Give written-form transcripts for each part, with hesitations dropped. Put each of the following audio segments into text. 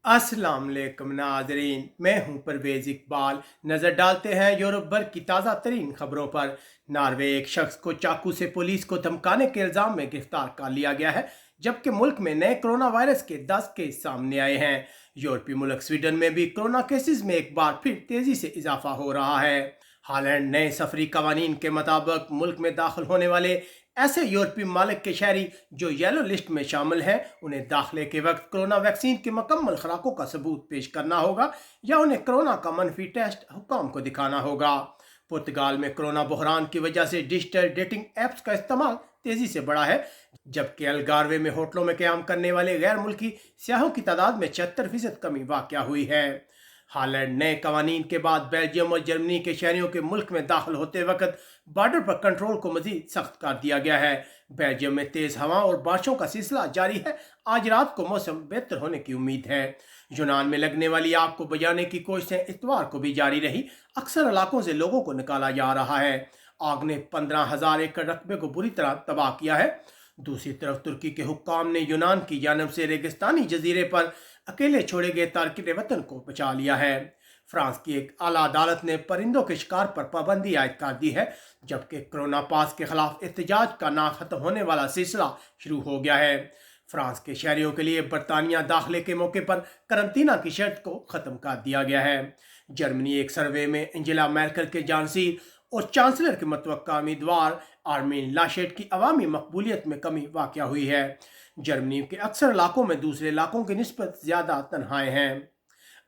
अस्सलाम वालेकुम नाजरीन, मैं हूं परवेज इकबाल। नजर डालते हैं यूरोप भर की ताज़ा तरीन खबरों पर। नॉर्वे एक शख्स को चाकू से पुलिस को धमकाने के इल्जाम में गिरफ्तार कर लिया गया है, जबकि मुल्क में नए कोरोना वायरस के 10 केस सामने आए हैं। यूरोपीय मुल्क स्वीडन में भी कोरोना केसेस में एक बार फिर तेजी से इजाफा हो रहा है। हालैंड नए सफरी कवानीन के मुताबिक मुल्क में दाखिल होने वाले ऐसे यूरोपीय मालिक के शहरी जो येलो लिस्ट में शामिल हैं, उन्हें दाखिले के वक्त कोरोना वैक्सीन की मुकम्मल खुराकों का सबूत पेश करना होगा या उन्हें कोरोना का मनफी टेस्ट हुकाम को दिखाना होगा। पुर्तगाल में कोरोना बहरान की वजह से डिजिटल डेटिंग ऐप्स का इस्तेमाल तेजी से बढ़ा है, जबकि अलगारवे में होटलों में क़याम करने वाले गैर मुल्की सियाहों की तादाद में 76% कमी वाक़या हुई है। हालैंड नए कवानीन के बाद बेल्जियम और जर्मनी के शहरियों के मुल्क में दाखिल होते वक्त बॉर्डर पर कंट्रोल को मजीद सख्त कर दिया गया है। बेल्जियम में तेज हवा और बारिशों का सिलसिला जारी है। आज रात को मौसम बेहतर होने की उम्मीद है। यूनान में लगने वाली आग को बुझाने की कोशिशें इतवार को भी जारी रही। अक्सर इलाकों से लोगों को निकाला जा रहा है। आग ने 15,000 एकड़ रकबे को बुरी तरह तबाह किया है। दूसरी तरफ तुर्की के हुक्काम ने यूनान की जानब से रेगिस्तानी जजीरे पर अकेले छोड़े गए तारकिन वतन को बचा लिया है। फ्रांस की एक आला अदालत ने परिंदों के शिकार पर पाबंदी आयद कर दी है, जबकि कोरोना पास के खिलाफ एहतजाज का ना खत्म होने वाला सिलसिला शुरू हो गया है। फ्रांस के शहरियों के लिए बरतानिया दाखिले के मौके पर करंतना की शर्त को ख़त्म कर दिया गया है। जर्मनी एक सर्वे में एंजेला मैर्केल के जानसीर और चांसलर के मुतवक्का उम्मीदवार आर्मिन लाशेट की अवामी मकबूलियत में कमी वाक़या हुई है। जर्मनी के अक्सर इलाकों में दूसरे इलाकों की निस्बत ज़्यादा तन्हाएं हैं।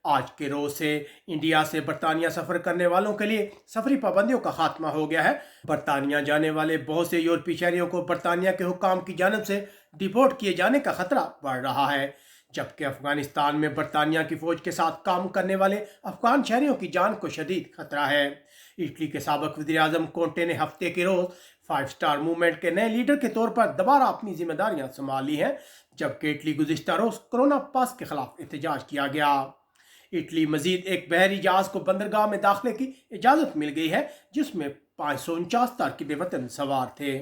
आज के रोज से इंडिया से बरतानिया सफ़र करने वालों के लिए सफरी पाबंदियों का खात्मा हो गया है। बरतानिया जाने वाले बहुत से यूरोपीय शहरियों को बरतानिया के हुक्काम की जानब से डिपोर्ट किए जाने का खतरा बढ़ रहा है, जबकि अफगानिस्तान में बरतानिया की फौज के साथ काम करने वाले अफगान शहरियों की जान को शदीद खतरा है। इटली के साबिक वज़ीर आज़म कोंटे ने हफ्ते के रोज़ 5 स्टार मूवमेंट के नए लीडर के तौर पर दोबारा अपनी जिम्मेदारियां संभाल ली हैं, जबकि इटली गुज़िश्ता रोज़ कोरोना पास के खिलाफ एहतजाज किया गया। इटली मजीद एक बहरी जहाज को बंदरगाह में दाखिले की इजाज़त मिल गई है, जिसमें 549 तारकिन वतन सवार थे।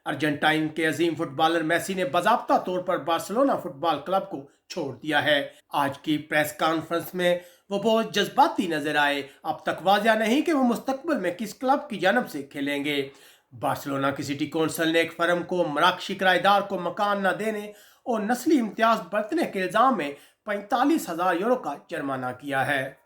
अर्जेंटाइन के अजीम फुटबॉलर मेसी ने बाज़ाब्ता तौर पर बार्सिलोना फुटबॉल क्लब को छोड़ दिया है। आज की प्रेस कॉन्फ्रेंस में वो बहुत जज्बाती नजर आए। अब तक वाज़िया नहीं कि वो मुस्तकबिल में किस क्लब की जानब से खेलेंगे। बार्सिलोना की सिटी कौंसिल ने एक फर्म को मराकशी किराएदार को मकान न देने और नस्ली इम्तियाज बरतने के इल्ज़ाम में 45,000 यूरो का जुर्माना किया है।